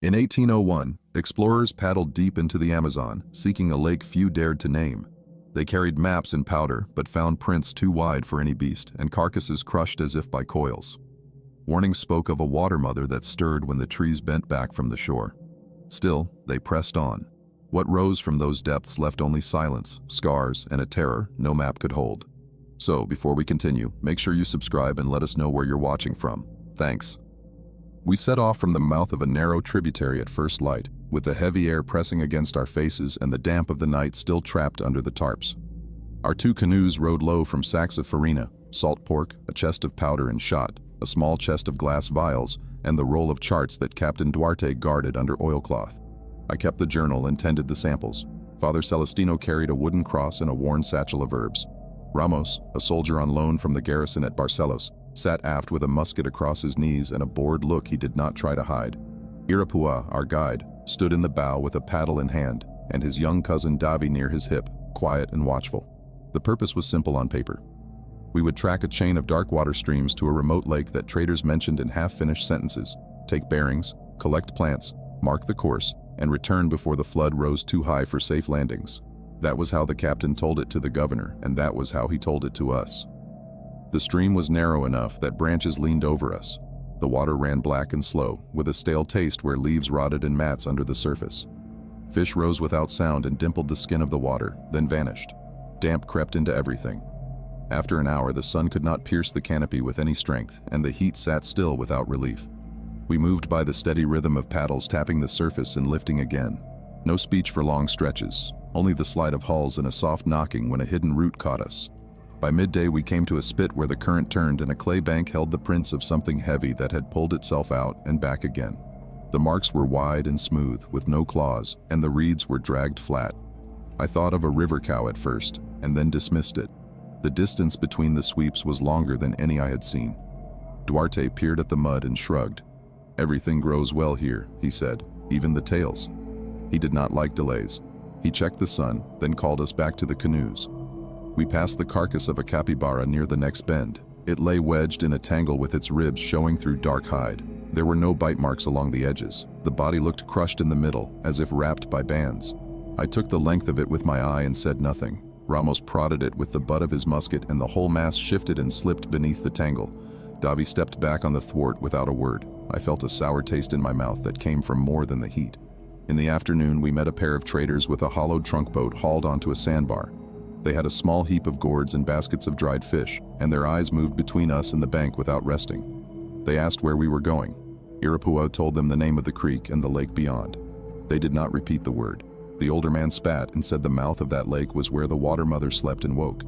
In 1801, explorers paddled deep into the Amazon, seeking a lake few dared to name. They carried maps in powder, but found prints too wide for any beast, and carcasses crushed as if by coils. Warnings spoke of a water mother that stirred when the trees bent back from the shore. Still, they pressed on. What rose from those depths left only silence, scars, and a terror no map could hold. So, before we continue, make sure you subscribe and let us know where you're watching from. Thanks. We set off from the mouth of a narrow tributary at first light, with the heavy air pressing against our faces and the damp of the night still trapped under the tarps. Our 2 canoes rode low from sacks of farina, salt pork, a chest of powder and shot, a small chest of glass vials, and the roll of charts that Captain Duarte guarded under oilcloth. I kept the journal and tended the samples. Father Celestino carried a wooden cross and a worn satchel of herbs. Ramos, a soldier on loan from the garrison at Barcelos, sat aft with a musket across his knees and a bored look he did not try to hide. Irapua, our guide, stood in the bow with a paddle in hand, and his young cousin Davi near his hip, quiet and watchful. The purpose was simple on paper. We would track a chain of dark water streams to a remote lake that traders mentioned in half-finished sentences, take bearings, collect plants, mark the course, and return before the flood rose too high for safe landings. That was how the captain told it to the governor, and that was how he told it to us. The stream was narrow enough that branches leaned over us. The water ran black and slow, with a stale taste where leaves rotted in mats under the surface. Fish rose without sound and dimpled the skin of the water, then vanished. Damp crept into everything. After an hour, the sun could not pierce the canopy with any strength, and the heat sat still without relief. We moved by the steady rhythm of paddles tapping the surface and lifting again. No speech for long stretches, only the slide of hulls and a soft knocking when a hidden root caught us. By midday, we came to a spit where the current turned and a clay bank held the prints of something heavy that had pulled itself out and back again. The marks were wide and smooth, with no claws, and the reeds were dragged flat. I thought of a river cow at first, and then dismissed it. The distance between the sweeps was longer than any I had seen. Duarte peered at the mud and shrugged. "Everything grows well here," he said, "even the tails." He did not like delays. He checked the sun, then called us back to the canoes. We passed the carcass of a capybara near the next bend. It lay wedged in a tangle with its ribs showing through dark hide. There were no bite marks along the edges. The body looked crushed in the middle, as if wrapped by bands. I took the length of it with my eye and said nothing. Ramos prodded it with the butt of his musket and the whole mass shifted and slipped beneath the tangle. Davi stepped back on the thwart without a word. I felt a sour taste in my mouth that came from more than the heat. In the afternoon, we met a pair of traders with a hollowed trunk boat hauled onto a sandbar. They had a small heap of gourds and baskets of dried fish, and their eyes moved between us and the bank without resting. They asked where we were going. Irapua told them the name of the creek and the lake beyond. They did not repeat the word. The older man spat and said the mouth of that lake was where the water mother slept and woke.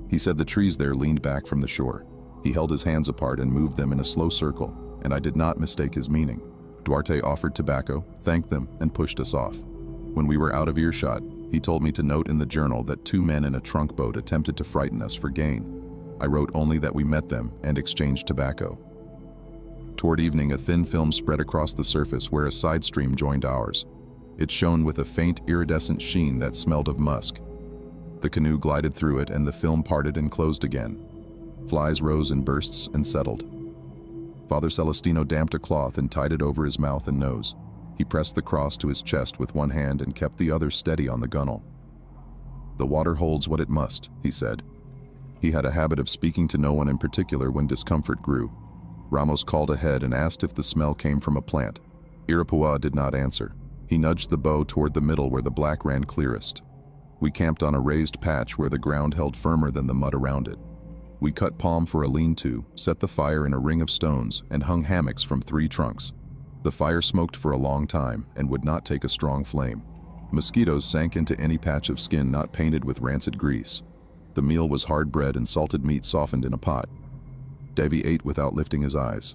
He said the trees there leaned back from the shore. He held his hands apart and moved them in a slow circle, and I did not mistake his meaning. Duarte offered tobacco, thanked them, and pushed us off. When we were out of earshot, he told me to note in the journal that 2 men in a trunk boat attempted to frighten us for gain. I wrote only that we met them and exchanged tobacco. Toward evening, a thin film spread across the surface where a side stream joined ours. It shone with a faint iridescent sheen that smelled of musk. The canoe glided through it and the film parted and closed again. Flies rose in bursts and settled. Father Celestino damped a cloth and tied it over his mouth and nose. He pressed the cross to his chest with one hand and kept the other steady on the gunwale. "The water holds what it must," he said. He had a habit of speaking to no one in particular when discomfort grew. Ramos called ahead and asked if the smell came from a plant. Irapua did not answer. He nudged the bow toward the middle where the black ran clearest. We camped on a raised patch where the ground held firmer than the mud around it. We cut palm for a lean-to, set the fire in a ring of stones, and hung hammocks from 3 trunks. The fire smoked for a long time and would not take a strong flame. Mosquitoes sank into any patch of skin not painted with rancid grease. The meal was hard bread and salted meat softened in a pot. Davy ate without lifting his eyes.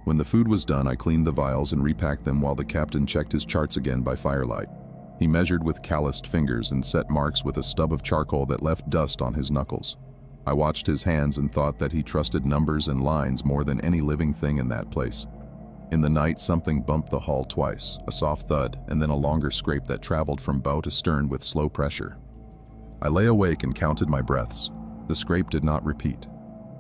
When the food was done, I cleaned the vials and repacked them while the captain checked his charts again by firelight. He measured with calloused fingers and set marks with a stub of charcoal that left dust on his knuckles. I watched his hands and thought that he trusted numbers and lines more than any living thing in that place. In the night, something bumped the hull twice, a soft thud, and then a longer scrape that traveled from bow to stern with slow pressure. I lay awake and counted my breaths. The scrape did not repeat.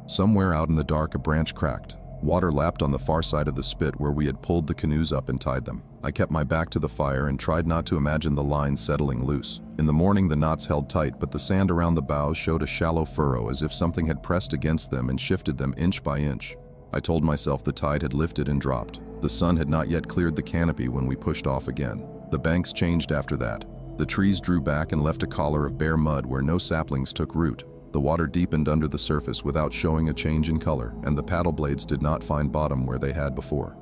Somewhere out in the dark, a branch cracked. Water lapped on the far side of the spit where we had pulled the canoes up and tied them. I kept my back to the fire and tried not to imagine the line settling loose. In the morning, the knots held tight, but the sand around the bows showed a shallow furrow as if something had pressed against them and shifted them inch by inch. I told myself the tide had lifted and dropped. The sun had not yet cleared the canopy when we pushed off again. The banks changed after that. The trees drew back and left a collar of bare mud where no saplings took root. The water deepened under the surface without showing a change in color, and the paddle blades did not find bottom where they had before.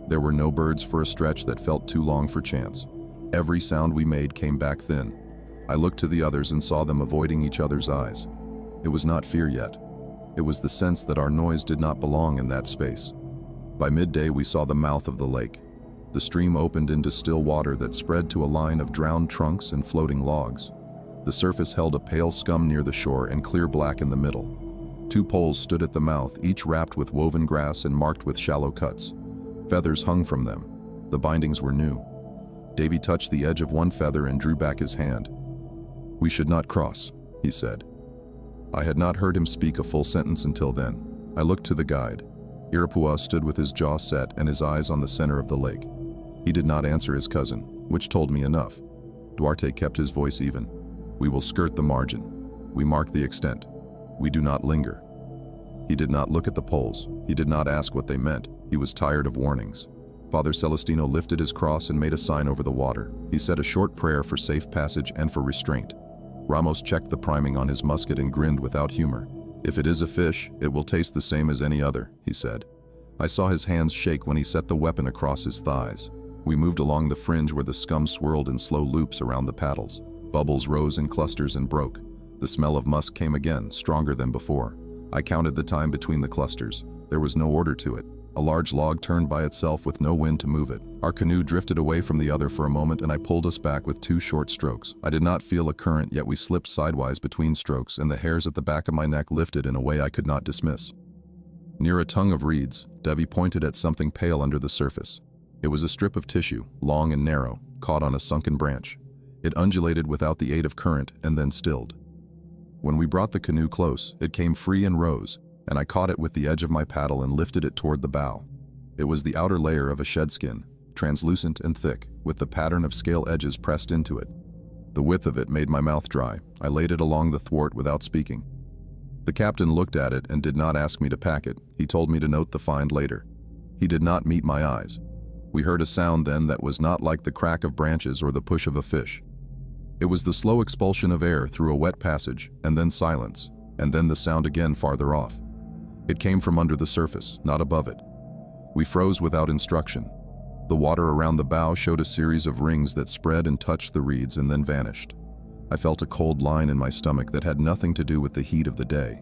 There were no birds for a stretch that felt too long for chance. Every sound we made came back thin. I looked to the others and saw them avoiding each other's eyes. It was not fear yet. It was the sense that our noise did not belong in that space. By midday, we saw the mouth of the lake. The stream opened into still water that spread to a line of drowned trunks and floating logs. The surface held a pale scum near the shore and clear black in the middle. 2 poles stood at the mouth, each wrapped with woven grass and marked with shallow cuts. Feathers hung from them. The bindings were new. Davy touched the edge of one feather and drew back his hand. "We should not cross," he said. I had not heard him speak a full sentence until then. I looked to the guide. Irapua stood with his jaw set and his eyes on the center of the lake. He did not answer his cousin, which told me enough. Duarte kept his voice even. "We will skirt the margin. We mark the extent. We do not linger." He did not look at the poles. He did not ask what they meant. He was tired of warnings. Father Celestino lifted his cross and made a sign over the water. He said a short prayer for safe passage and for restraint. Ramos checked the priming on his musket and grinned without humor. "If it is a fish, it will taste the same as any other," he said. I saw his hands shake when he set the weapon across his thighs. We moved along the fringe where the scum swirled in slow loops around the paddles. Bubbles rose in clusters and broke. The smell of musk came again, stronger than before. I counted the time between the clusters. There was no order to it. A large log turned by itself with no wind to move it. Our canoe drifted away from the other for a moment and I pulled us back with 2 short strokes. I did not feel a current, yet we slipped sidewise between strokes and the hairs at the back of my neck lifted in a way I could not dismiss. Near a tongue of reeds, Devi pointed at something pale under the surface. It was a strip of tissue, long and narrow, caught on a sunken branch. It undulated without the aid of current and then stilled. When we brought the canoe close, it came free and rose, and I caught it with the edge of my paddle and lifted it toward the bow. It was the outer layer of a shedskin, translucent and thick, with the pattern of scale edges pressed into it. The width of it made my mouth dry. I laid it along the thwart without speaking. The captain looked at it and did not ask me to pack it. He told me to note the find later. He did not meet my eyes. We heard a sound then that was not like the crack of branches or the push of a fish. It was the slow expulsion of air through a wet passage, and then silence, and then the sound again farther off. It came from under the surface, not above it. We froze without instruction. The water around the bow showed a series of rings that spread and touched the reeds and then vanished. I felt a cold line in my stomach that had nothing to do with the heat of the day.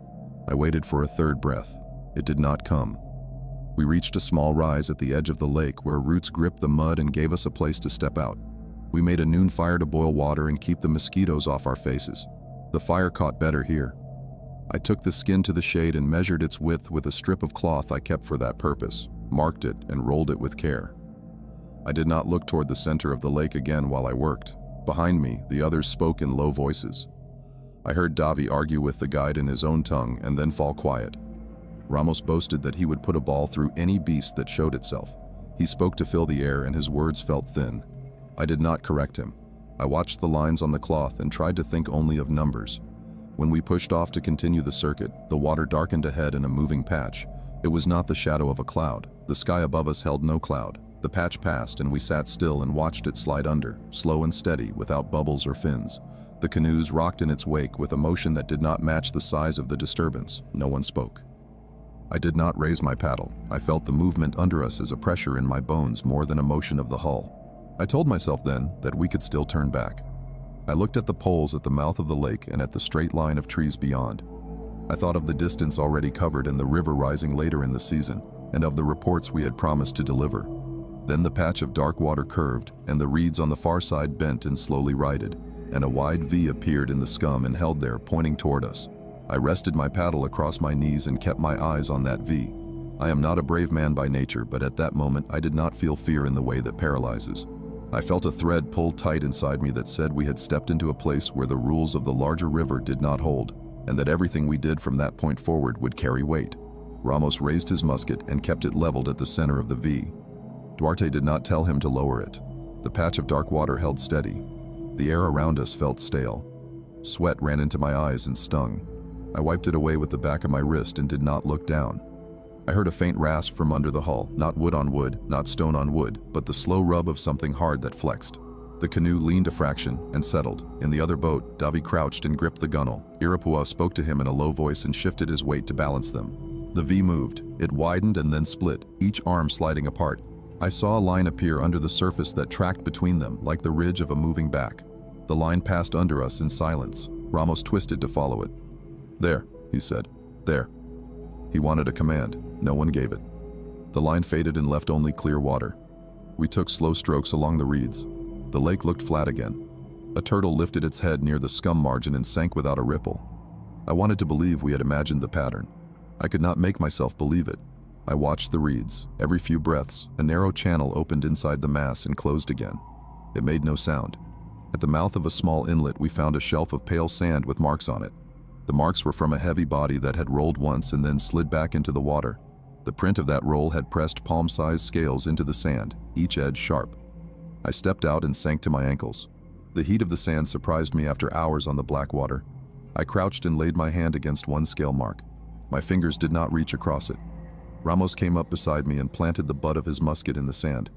I waited for a third breath. It did not come. We reached a small rise at the edge of the lake where roots gripped the mud and gave us a place to step out. We made a noon fire to boil water and keep the mosquitoes off our faces. The fire caught better here. I took the skin to the shade and measured its width with a strip of cloth I kept for that purpose, marked it, and rolled it with care. I did not look toward the center of the lake again while I worked. Behind me, the others spoke in low voices. I heard Davi argue with the guide in his own tongue and then fall quiet. Ramos boasted that he would put a ball through any beast that showed itself. He spoke to fill the air and his words felt thin. I did not correct him. I watched the lines on the cloth and tried to think only of numbers. When we pushed off to continue the circuit, the water darkened ahead in a moving patch. It was not the shadow of a cloud. The sky above us held no cloud. The patch passed and we sat still and watched it slide under, slow and steady, without bubbles or fins. The canoes rocked in its wake with a motion that did not match the size of the disturbance. No one spoke. I did not raise my paddle. I felt the movement under us as a pressure in my bones more than a motion of the hull. I told myself then that we could still turn back. I looked at the poles at the mouth of the lake and at the straight line of trees beyond. I thought of the distance already covered and the river rising later in the season, and of the reports we had promised to deliver. Then the patch of dark water curved, and the reeds on the far side bent and slowly righted, and a wide V appeared in the scum and held there, pointing toward us. I rested my paddle across my knees and kept my eyes on that V. I am not a brave man by nature, but at that moment I did not feel fear in the way that paralyzes. I felt a thread pulled tight inside me that said we had stepped into a place where the rules of the larger river did not hold, and that everything we did from that point forward would carry weight. Ramos raised his musket and kept it leveled at the center of the V. Duarte did not tell him to lower it. The patch of dark water held steady. The air around us felt stale. Sweat ran into my eyes and stung. I wiped it away with the back of my wrist and did not look down. I heard a faint rasp from under the hull, not wood on wood, not stone on wood, but the slow rub of something hard that flexed. The canoe leaned a fraction and settled. In the other boat, Davi crouched and gripped the gunwale. Irapua spoke to him in a low voice and shifted his weight to balance them. The V moved. It widened and then split, each arm sliding apart. I saw a line appear under the surface that tracked between them, like the ridge of a moving back. The line passed under us in silence. Ramos twisted to follow it. "There," he said. "There." He wanted a command. No one gave it. The line faded and left only clear water. We took slow strokes along the reeds. The lake looked flat again. A turtle lifted its head near the scum margin and sank without a ripple. I wanted to believe we had imagined the pattern. I could not make myself believe it. I watched the reeds. Every few breaths, a narrow channel opened inside the mass and closed again. It made no sound. At the mouth of a small inlet, we found a shelf of pale sand with marks on it. The marks were from a heavy body that had rolled once and then slid back into the water. The print of that roll had pressed palm-sized scales into the sand, each edge sharp. I stepped out and sank to my ankles. The heat of the sand surprised me after hours on the black water. I crouched and laid my hand against one scale mark. My fingers did not reach across it. Ramos came up beside me and planted the butt of his musket in the sand.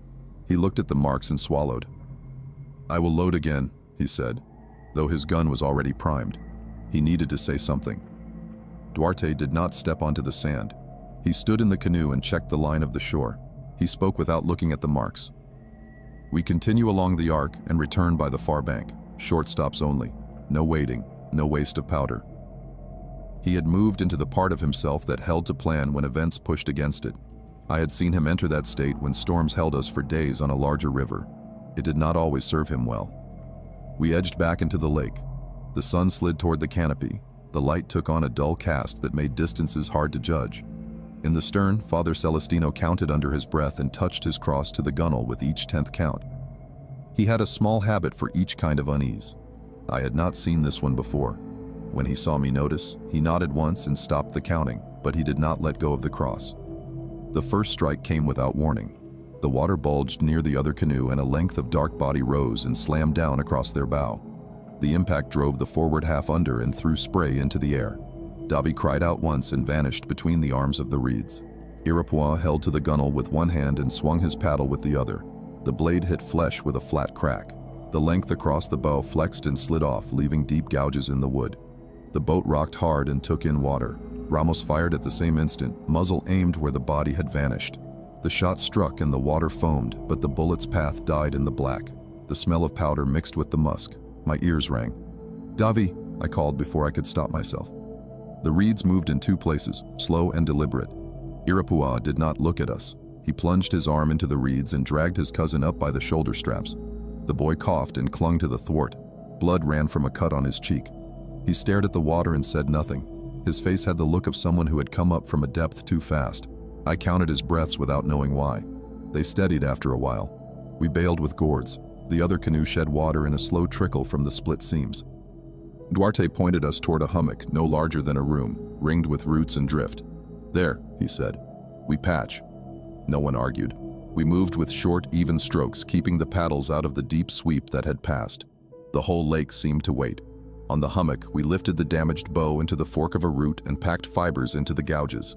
He looked at the marks and swallowed. "I will load again," he said, though his gun was already primed. He needed to say something. Duarte did not step onto the sand. He stood in the canoe and checked the line of the shore. He spoke without looking at the marks. "We continue along the arc and return by the far bank. Short stops only. No waiting, no waste of powder." He had moved into the part of himself that held to plan when events pushed against it. I had seen him enter that state when storms held us for days on a larger river. It did not always serve him well. We edged back into the lake. The sun slid toward the canopy. The light took on a dull cast that made distances hard to judge. In the stern, Father Celestino counted under his breath and touched his cross to the gunwale with each 10th count. He had a small habit for each kind of unease. I had not seen this one before. When he saw me notice, he nodded once and stopped the counting, but he did not let go of the cross. The first strike came without warning. The water bulged near the other canoe and a length of dark body rose and slammed down across their bow. The impact drove the forward half under and threw spray into the air. Davi cried out once and vanished between the arms of the reeds. Irapua held to the gunwale with one hand and swung his paddle with the other. The blade hit flesh with a flat crack. The length across the bow flexed and slid off, leaving deep gouges in the wood. The boat rocked hard and took in water. Ramos fired at the same instant, muzzle aimed where the body had vanished. The shot struck and the water foamed, but the bullet's path died in the black. The smell of powder mixed with the musk. My ears rang. "Davi," I called before I could stop myself. The reeds moved in two places, slow and deliberate. Irapua did not look at us. He plunged his arm into the reeds and dragged his cousin up by the shoulder straps. The boy coughed and clung to the thwart. Blood ran from a cut on his cheek. He stared at the water and said nothing. His face had the look of someone who had come up from a depth too fast. I counted his breaths without knowing why. They steadied after a while. We bailed with gourds. The other canoe shed water in a slow trickle from the split seams. Duarte pointed us toward a hummock no larger than a room, ringed with roots and drift. "There," he said. "We patch." No one argued. We moved with short, even strokes, keeping the paddles out of the deep sweep that had passed. The whole lake seemed to wait. On the hummock, we lifted the damaged bow into the fork of a root and packed fibers into the gouges.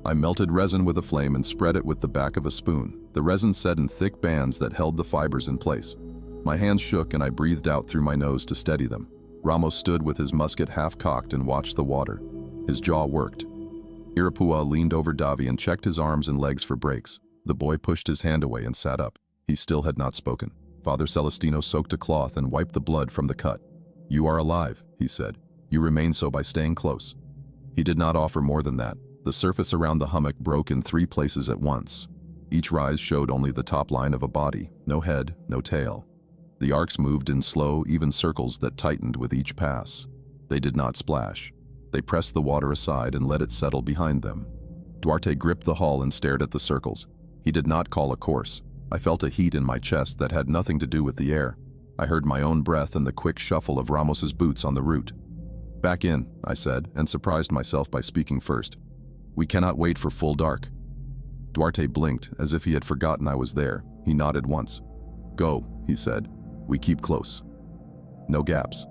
I melted resin with a flame and spread it with the back of a spoon. The resin set in thick bands that held the fibers in place. My hands shook and I breathed out through my nose to steady them. Ramos stood with his musket half-cocked and watched the water. His jaw worked. Irapua leaned over Davi and checked his arms and legs for breaks. The boy pushed his hand away and sat up. He still had not spoken. Father Celestino soaked a cloth and wiped the blood from the cut. "You are alive," he said. "You remain so by staying close." He did not offer more than that. The surface around the hummock broke in 3 places at once. Each rise showed only the top line of a body, no head, no tail. The arcs moved in slow, even circles that tightened with each pass. They did not splash. They pressed the water aside and let it settle behind them. Duarte gripped the hull and stared at the circles. He did not call a course. I felt a heat in my chest that had nothing to do with the air. I heard my own breath and the quick shuffle of Ramos's boots on the route. "Back in," I said, and surprised myself by speaking first. We cannot wait for full dark. Duarte blinked, as if he had forgotten I was there. He nodded once. Go, he said. We keep close. No gaps.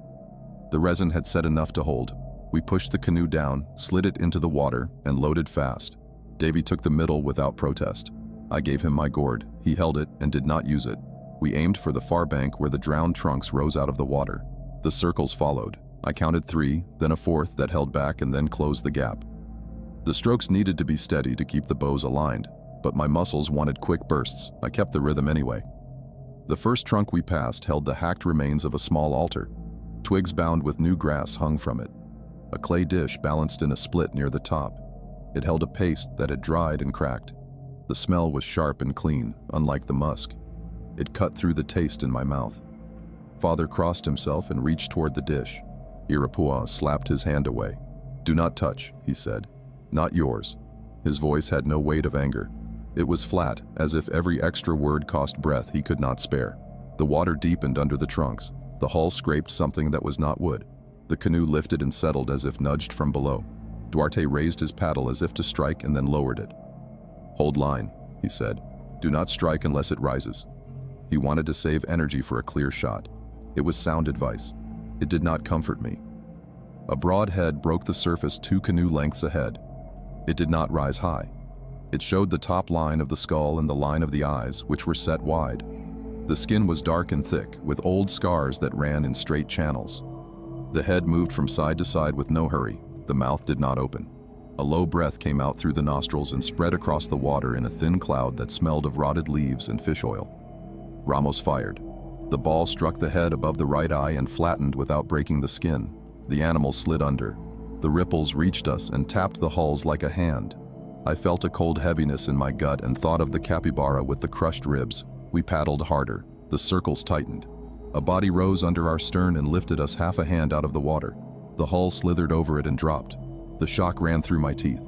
The resin had said enough to hold. We pushed the canoe down, slid it into the water, and loaded fast. Davy took the middle without protest. I gave him my gourd. He held it and did not use it. We aimed for the far bank where the drowned trunks rose out of the water. The circles followed. I counted 3, then a 4th that held back and then closed the gap. The strokes needed to be steady to keep the bows aligned, but my muscles wanted quick bursts. I kept the rhythm anyway. The first trunk we passed held the hacked remains of a small altar. Twigs bound with new grass hung from it. A clay dish balanced in a split near the top. It held a paste that had dried and cracked. The smell was sharp and clean, unlike the musk. It cut through the taste in my mouth. Father crossed himself and reached toward the dish. Irapua slapped his hand away. Do not touch, he said. Not yours. His voice had no weight of anger. It was flat, as if every extra word cost breath he could not spare. The water deepened under the trunks. The hull scraped something that was not wood. The canoe lifted and settled as if nudged from below. Duarte raised his paddle as if to strike and then lowered it. Hold line, he said. Do not strike unless it rises. He wanted to save energy for a clear shot. It was sound advice. It did not comfort me. A broad head broke the surface 2 canoe lengths ahead. It did not rise high. It showed the top line of the skull and the line of the eyes, which were set wide. The skin was dark and thick, with old scars that ran in straight channels. The head moved from side to side with no hurry. The mouth did not open. A low breath came out through the nostrils and spread across the water in a thin cloud that smelled of rotted leaves and fish oil. Ramos fired. The ball struck the head above the right eye and flattened without breaking the skin. The animal slid under. The ripples reached us and tapped the hulls like a hand. I felt a cold heaviness in my gut and thought of the capybara with the crushed ribs. We paddled harder. The circles tightened. A body rose under our stern and lifted us half a hand out of the water. The hull slithered over it and dropped. The shock ran through my teeth.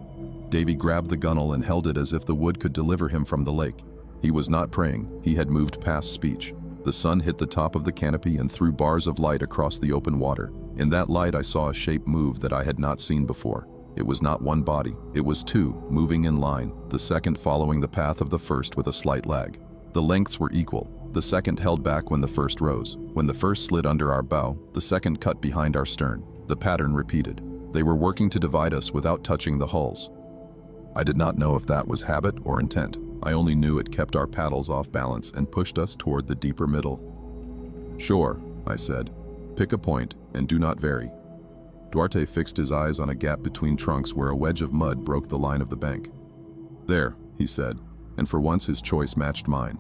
Davy grabbed the gunwale and held it as if the wood could deliver him from the lake. He was not praying. He had moved past speech. The sun hit the top of the canopy and threw bars of light across the open water. In that light I saw a shape move that I had not seen before. It was not one body. It was 2, moving in line, the second following the path of the first with a slight lag. The lengths were equal. The second held back when the first rose. When the first slid under our bow, the second cut behind our stern. The pattern repeated. They were working to divide us without touching the hulls. I did not know if that was habit or intent. I only knew it kept our paddles off balance and pushed us toward the deeper middle. Sure, I said. Pick a point and do not vary. Duarte fixed his eyes on a gap between trunks where a wedge of mud broke the line of the bank. There, he said, and for once his choice matched mine.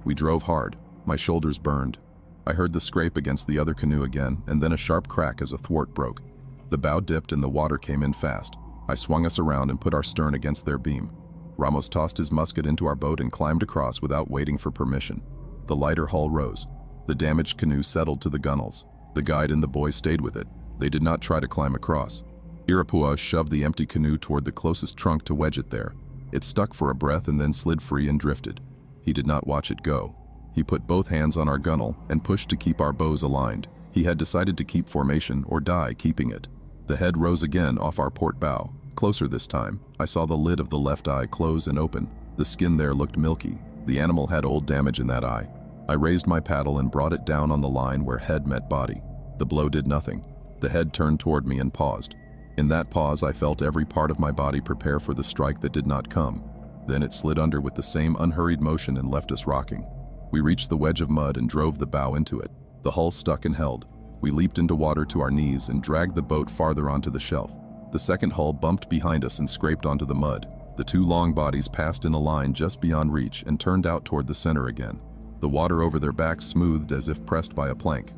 We drove hard. My shoulders burned. I heard the scrape against the other canoe again, and then a sharp crack as a thwart broke. The bow dipped and the water came in fast. I swung us around and put our stern against their beam. Ramos tossed his musket into our boat and climbed across without waiting for permission. The lighter hull rose. The damaged canoe settled to the gunwales. The guide and the boy stayed with it. They did not try to climb across. Irapua shoved the empty canoe toward the closest trunk to wedge it there. It stuck for a breath and then slid free and drifted. He did not watch it go. He put both hands on our gunwale and pushed to keep our bows aligned. He had decided to keep formation or die keeping it. The head rose again off our port bow. Closer this time, I saw the lid of the left eye close and open. The skin there looked milky. The animal had old damage in that eye. I raised my paddle and brought it down on the line where head met body. The blow did nothing. The head turned toward me and paused. In that pause, I felt every part of my body prepare for the strike that did not come. Then it slid under with the same unhurried motion and left us rocking. We reached the wedge of mud and drove the bow into it. The hull stuck and held. We leaped into water to our knees and dragged the boat farther onto the shelf. The second hull bumped behind us and scraped onto the mud. The 2 long bodies passed in a line just beyond reach and turned out toward the center again. The water over their backs smoothed as if pressed by a plank.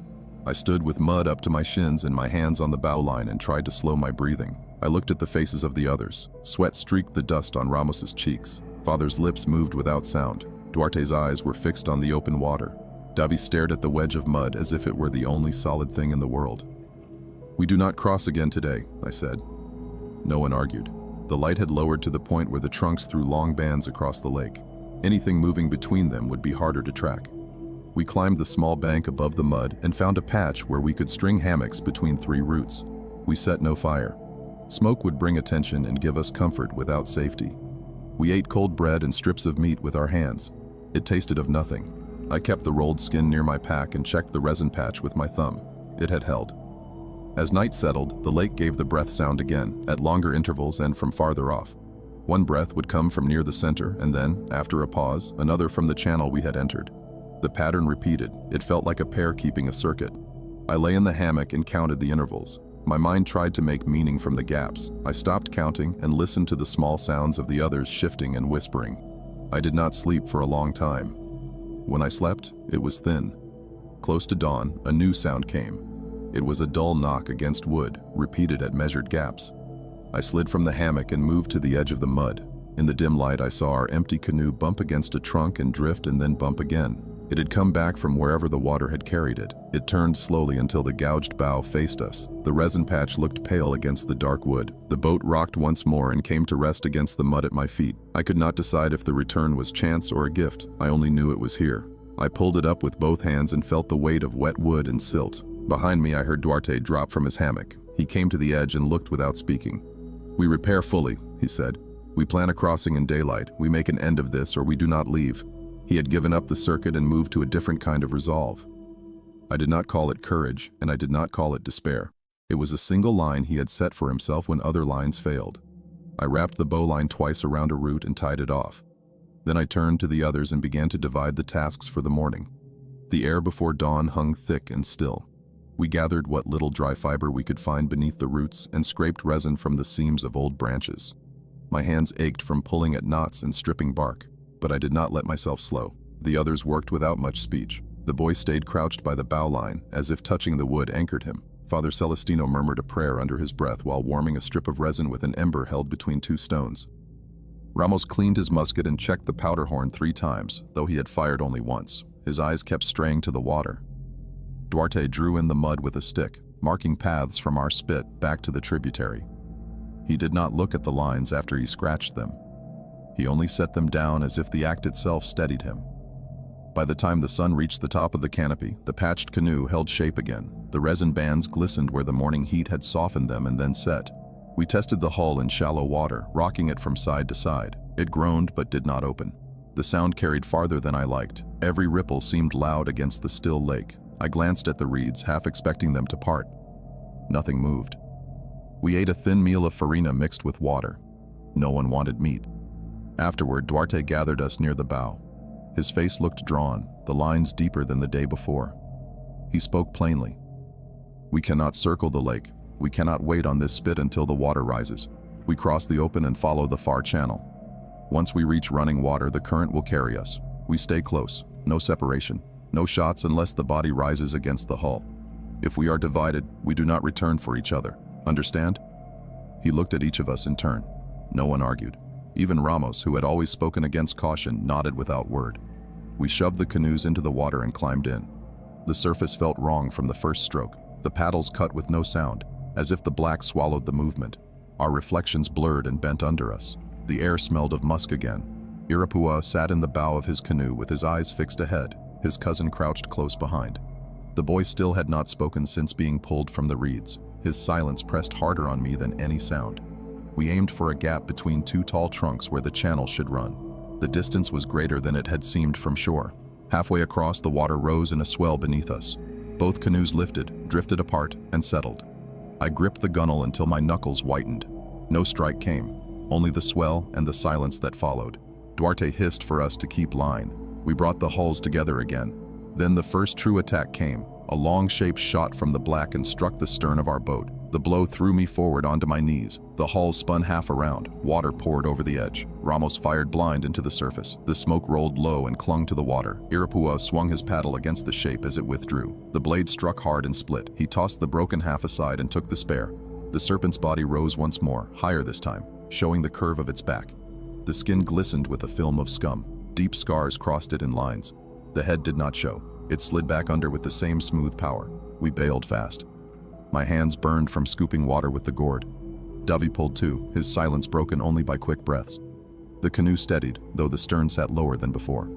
I stood with mud up to my shins and my hands on the bow line and tried to slow my breathing. I looked at the faces of the others. Sweat streaked the dust on Ramos's cheeks. Father's lips moved without sound. Duarte's eyes were fixed on the open water. Davy stared at the wedge of mud as if it were the only solid thing in the world. We do not cross again today, I said. No one argued. The light had lowered to the point where the trunks threw long bands across the lake. Anything moving between them would be harder to track. We climbed the small bank above the mud and found a patch where we could string hammocks between 3 roots. We set no fire. Smoke would bring attention and give us comfort without safety. We ate cold bread and strips of meat with our hands. It tasted of nothing. I kept the rolled skin near my pack and checked the resin patch with my thumb. It had held. As night settled, the lake gave the breath sound again, at longer intervals and from farther off. One breath would come from near the center, and then, after a pause, another from the channel we had entered. The pattern repeated. It felt like a pair keeping a circuit. I lay in the hammock and counted the intervals. My mind tried to make meaning from the gaps. I stopped counting and listened to the small sounds of the others shifting and whispering. I did not sleep for a long time. When I slept, it was thin. Close to dawn, a new sound came. It was a dull knock against wood, repeated at measured gaps. I slid from the hammock and moved to the edge of the mud. In the dim light, I saw our empty canoe bump against a trunk and drift and then bump again. It had come back from wherever the water had carried it. It turned slowly until the gouged bow faced us. The resin patch looked pale against the dark wood. The boat rocked once more and came to rest against the mud at my feet. I could not decide if the return was chance or a gift. I only knew it was here. I pulled it up with both hands and felt the weight of wet wood and silt. Behind me, I heard Duarte drop from his hammock. He came to the edge and looked without speaking. "We repair fully," he said. "We plan a crossing in daylight. We make an end of this or we do not leave." He had given up the circuit and moved to a different kind of resolve. I did not call it courage, and I did not call it despair. It was a single line he had set for himself when other lines failed. I wrapped the bowline twice around a root and tied it off. Then I turned to the others and began to divide the tasks for the morning. The air before dawn hung thick and still. We gathered what little dry fiber we could find beneath the roots and scraped resin from the seams of old branches. My hands ached from pulling at knots and stripping bark, but I did not let myself slow. The others worked without much speech. The boy stayed crouched by the bow line, as if touching the wood anchored him. Father Celestino murmured a prayer under his breath while warming a strip of resin with an ember held between two stones. Ramos cleaned his musket and checked the powder horn 3 times, though he had fired only once. His eyes kept straying to the water. Duarte drew in the mud with a stick, marking paths from our spit back to the tributary. He did not look at the lines after he scratched them. He only set them down as if the act itself steadied him. By the time the sun reached the top of the canopy, the patched canoe held shape again. The resin bands glistened where the morning heat had softened them and then set. We tested the hull in shallow water, rocking it from side to side. It groaned but did not open. The sound carried farther than I liked. Every ripple seemed loud against the still lake. I glanced at the reeds, half expecting them to part. Nothing moved. We ate a thin meal of farina mixed with water. No one wanted meat. Afterward, Duarte gathered us near the bow. His face looked drawn, the lines deeper than the day before. He spoke plainly. "We cannot circle the lake. We cannot wait on this spit until the water rises. We cross the open and follow the far channel. Once we reach running water, the current will carry us. We stay close. No separation. No shots unless the body rises against the hull. If we are divided, we do not return for each other. Understand?" He looked at each of us in turn. No one argued. Even Ramos, who had always spoken against caution, nodded without word. We shoved the canoes into the water and climbed in. The surface felt wrong from the first stroke. The paddles cut with no sound, as if the black swallowed the movement. Our reflections blurred and bent under us. The air smelled of musk again. Irapua sat in the bow of his canoe with his eyes fixed ahead. His cousin crouched close behind. The boy still had not spoken since being pulled from the reeds. His silence pressed harder on me than any sound. We aimed for a gap between 2 tall trunks where the channel should run. The distance was greater than it had seemed from shore. Halfway across, the water rose in a swell beneath us. Both canoes lifted, drifted apart, and settled. I gripped the gunwale until my knuckles whitened. No strike came, only the swell and the silence that followed. Duarte hissed for us to keep line. We brought the hulls together again. Then the first true attack came. A long-shaped shot from the black and struck the stern of our boat. The blow threw me forward onto my knees. The hull spun half around. Water poured over the edge. Ramos fired blind into the surface. The smoke rolled low and clung to the water. Irapua swung his paddle against the shape as it withdrew. The blade struck hard and split. He tossed the broken half aside and took the spare. The serpent's body rose once more, higher this time, showing the curve of its back. The skin glistened with a film of scum. Deep scars crossed it in lines. The head did not show. It slid back under with the same smooth power. We bailed fast. My hands burned from scooping water with the gourd. Dovey pulled too, his silence broken only by quick breaths. The canoe steadied, though the stern sat lower than before.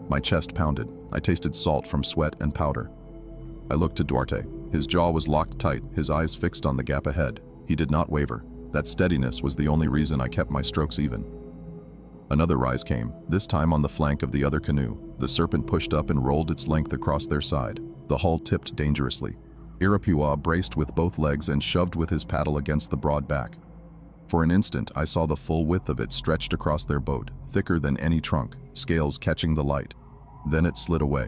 My chest pounded. I tasted salt from sweat and powder. I looked to Duarte. His jaw was locked tight, his eyes fixed on the gap ahead. He did not waver. That steadiness was the only reason I kept my strokes even. Another rise came, this time on the flank of the other canoe. The serpent pushed up and rolled its length across their side. The hull tipped dangerously. Iroquois braced with both legs and shoved with his paddle against the broad back. For an instant, I saw the full width of it stretched across their boat, thicker than any trunk, scales catching the light. Then it slid away.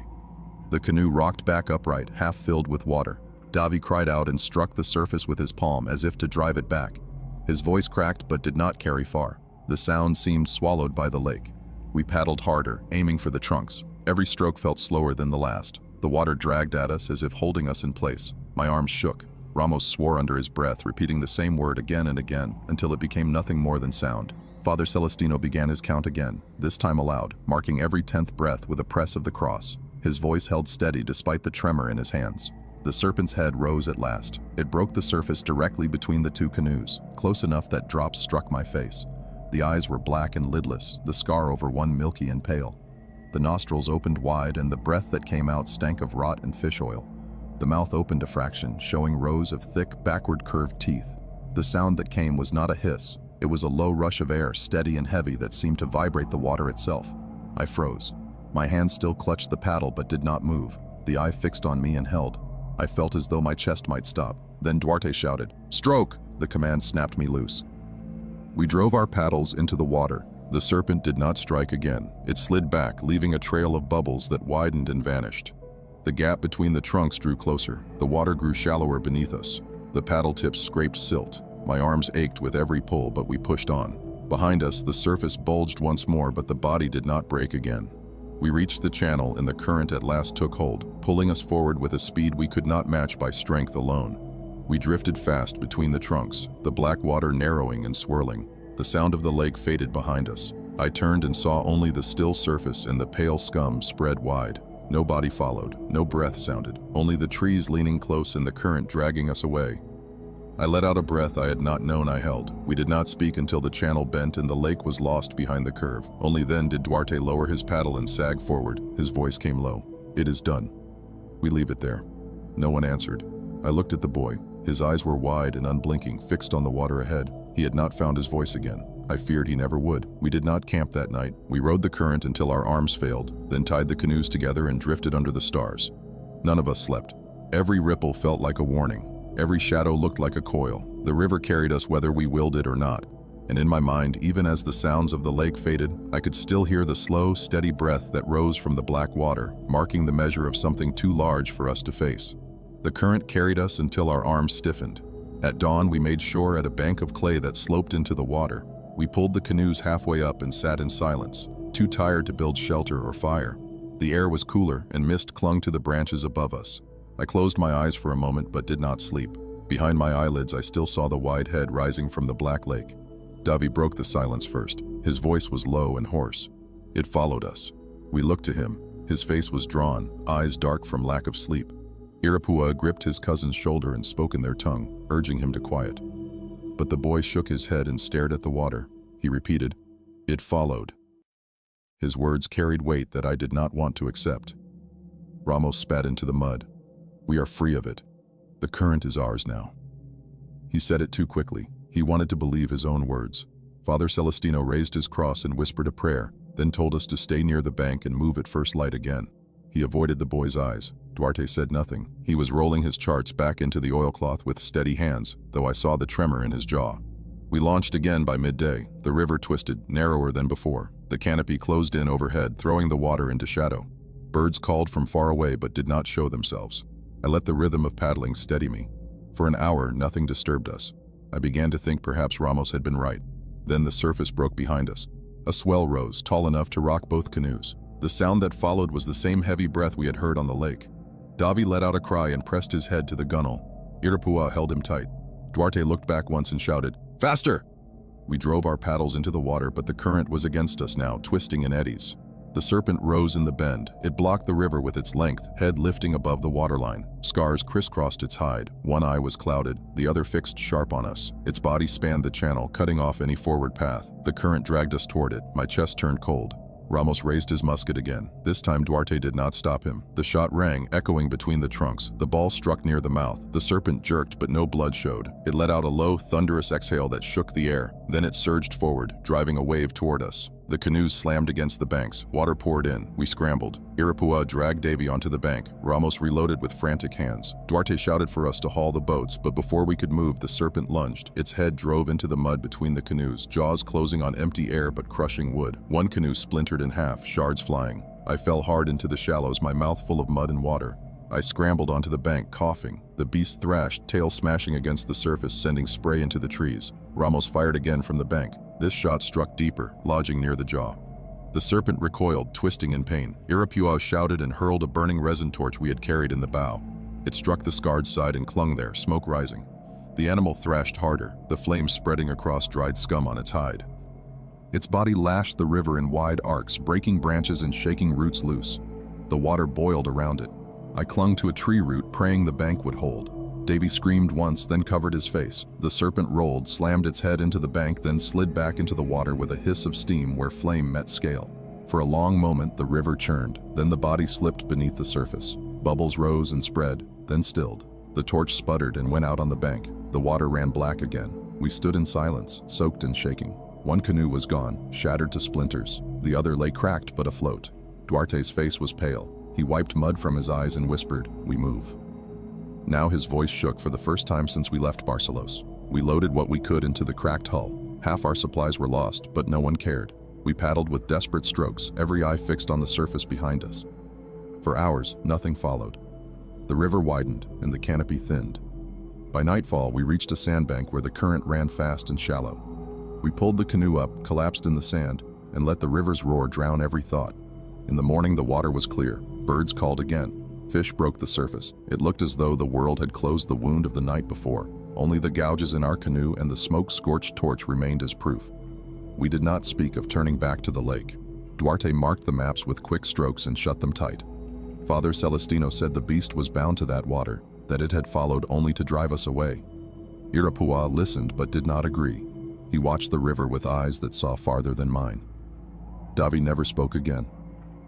The canoe rocked back upright, half filled with water. Davy cried out and struck the surface with his palm as if to drive it back. His voice cracked but did not carry far. The sound seemed swallowed by the lake. We paddled harder, aiming for the trunks. Every stroke felt slower than the last. The water dragged at us as if holding us in place. My arms shook. Ramos swore under his breath, repeating the same word again and again, until it became nothing more than sound. Father Celestino began his count again, this time aloud, marking every 10th breath with a press of the cross. His voice held steady despite the tremor in his hands. The serpent's head rose at last. It broke the surface directly between the two canoes, close enough that drops struck my face. The eyes were black and lidless, the scar over one milky and pale. The nostrils opened wide, and the breath that came out stank of rot and fish oil. The mouth opened a fraction, showing rows of thick, backward-curved teeth. The sound that came was not a hiss. It was a low rush of air, steady and heavy, that seemed to vibrate the water itself. I froze. My hand still clutched the paddle but did not move. The eye fixed on me and held. I felt as though my chest might stop. Then Duarte shouted, "Stroke!" The command snapped me loose. We drove our paddles into the water. The serpent did not strike again. It slid back, leaving a trail of bubbles that widened and vanished. The gap between the trunks drew closer. The water grew shallower beneath us. The paddle tips scraped silt. My arms ached with every pull, but we pushed on. Behind us, the surface bulged once more, but the body did not break again. We reached the channel, and the current at last took hold, pulling us forward with a speed we could not match by strength alone. We drifted fast between the trunks, the black water narrowing and swirling. The sound of the lake faded behind us. I turned and saw only the still surface and the pale scum spread wide. No body followed, no breath sounded, only the trees leaning close and the current dragging us away. I let out a breath I had not known I held. We did not speak until the channel bent and the lake was lost behind the curve. Only then did Duarte lower his paddle and sag forward. His voice came low. "It is done. We leave it there." No one answered. I looked at the boy. His eyes were wide and unblinking, fixed on the water ahead. He had not found his voice again. I feared he never would. We did not camp that night. We rode the current until our arms failed, then tied the canoes together and drifted under the stars. None of us slept. Every ripple felt like a warning. Every shadow looked like a coil. The river carried us whether we willed it or not. And in my mind, even as the sounds of the lake faded, I could still hear the slow, steady breath that rose from the black water, marking the measure of something too large for us to face. The current carried us until our arms stiffened. At dawn, we made shore at a bank of clay that sloped into the water. We pulled the canoes halfway up and sat in silence, too tired to build shelter or fire. The air was cooler, and mist clung to the branches above us. I closed my eyes for a moment but did not sleep. Behind my eyelids, I still saw the wide head rising from the black lake. Davy broke the silence first. His voice was low and hoarse. It followed us. We looked to him. His face was drawn, eyes dark from lack of sleep. Iroquois gripped his cousin's shoulder and spoke in their tongue, urging him to quiet. But the boy shook his head and stared at the water. He repeated, "It followed." His words carried weight that I did not want to accept. Ramos spat into the mud. "We are free of it. The current is ours now." He said it too quickly. He wanted to believe his own words. Father Celestino raised his cross and whispered a prayer, then told us to stay near the bank and move at first light again. He avoided the boy's eyes. Duarte said nothing. He was rolling his charts back into the oilcloth with steady hands, though I saw the tremor in his jaw. We launched again by midday. The river twisted, narrower than before. The canopy closed in overhead, throwing the water into shadow. Birds called from far away but did not show themselves. I let the rhythm of paddling steady me. For an hour, nothing disturbed us. I began to think perhaps Ramos had been right. Then the surface broke behind us. A swell rose, tall enough to rock both canoes. The sound that followed was the same heavy breath we had heard on the lake. Davy let out a cry and pressed his head to the gunwale. Iroquois held him tight. Duarte looked back once and shouted, "Faster!" We drove our paddles into the water, but the current was against us now, twisting in eddies. The serpent rose in the bend. It blocked the river with its length, head lifting above the waterline. Scars crisscrossed its hide. One eye was clouded, the other fixed sharp on us. Its body spanned the channel, cutting off any forward path. The current dragged us toward it. My chest turned cold. Ramos raised his musket again. This time Duarte did not stop him. The shot rang, echoing between the trunks. The ball struck near the mouth. The serpent jerked, but no blood showed. It let out a low, thunderous exhale that shook the air. Then it surged forward, driving a wave toward us. The canoes slammed against the banks. Water poured in. We scrambled. Irapua dragged Davy onto the bank. Ramos reloaded with frantic hands. Duarte shouted for us to haul the boats, but before we could move, the serpent lunged. Its head drove into the mud between the canoes, jaws closing on empty air but crushing wood. One canoe splintered in half, shards flying. I fell hard into the shallows, my mouth full of mud and water. I scrambled onto the bank, coughing. The beast thrashed, tail smashing against the surface, sending spray into the trees. Ramos fired again from the bank. This shot struck deeper, lodging near the jaw. The serpent recoiled, twisting in pain. Irapua shouted and hurled a burning resin torch we had carried in the bow. It struck the scarred side and clung there, smoke rising. The animal thrashed harder, the flames spreading across dried scum on its hide. Its body lashed the river in wide arcs, breaking branches and shaking roots loose. The water boiled around it. I clung to a tree root, praying the bank would hold. Davy screamed once, then covered his face. The serpent rolled, slammed its head into the bank, then slid back into the water with a hiss of steam where flame met scale. For a long moment, the river churned. Then the body slipped beneath the surface. Bubbles rose and spread, then stilled. The torch sputtered and went out on the bank. The water ran black again. We stood in silence, soaked and shaking. One canoe was gone, shattered to splinters. The other lay cracked but afloat. Duarte's face was pale. He wiped mud from his eyes and whispered, "We move." Now his voice shook for the first time since we left Barcelos. We loaded what we could into the cracked hull. Half our supplies were lost, but no one cared. We paddled with desperate strokes, every eye fixed on the surface behind us. For hours, nothing followed. The river widened, and the canopy thinned. By nightfall, we reached a sandbank where the current ran fast and shallow. We pulled the canoe up, collapsed in the sand, and let the river's roar drown every thought. In the morning, the water was clear. Birds called again. Fish broke the surface. It looked as though the world had closed the wound of the night before. Only the gouges in our canoe and the smoke-scorched torch remained as proof. We did not speak of turning back to the lake. Duarte marked the maps with quick strokes and shut them tight. Father Celestino said the beast was bound to that water, that it had followed only to drive us away. Irapua listened but did not agree. He watched the river with eyes that saw farther than mine. Davi never spoke again.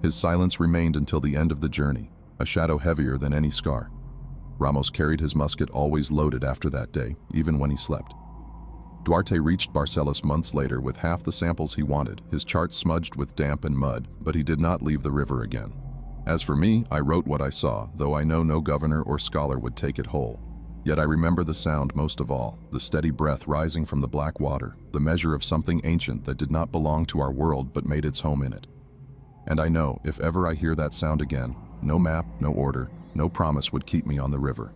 His silence remained until the end of the journey, a shadow heavier than any scar. Ramos carried his musket always loaded after that day, even when he slept. Duarte reached Barcelos months later with half the samples he wanted, his chart smudged with damp and mud, but he did not leave the river again. As for me, I wrote what I saw, though I know no governor or scholar would take it whole. Yet I remember the sound most of all, the steady breath rising from the black water, the measure of something ancient that did not belong to our world but made its home in it. And I know, if ever I hear that sound again, no map, no order, no promise would keep me on the river.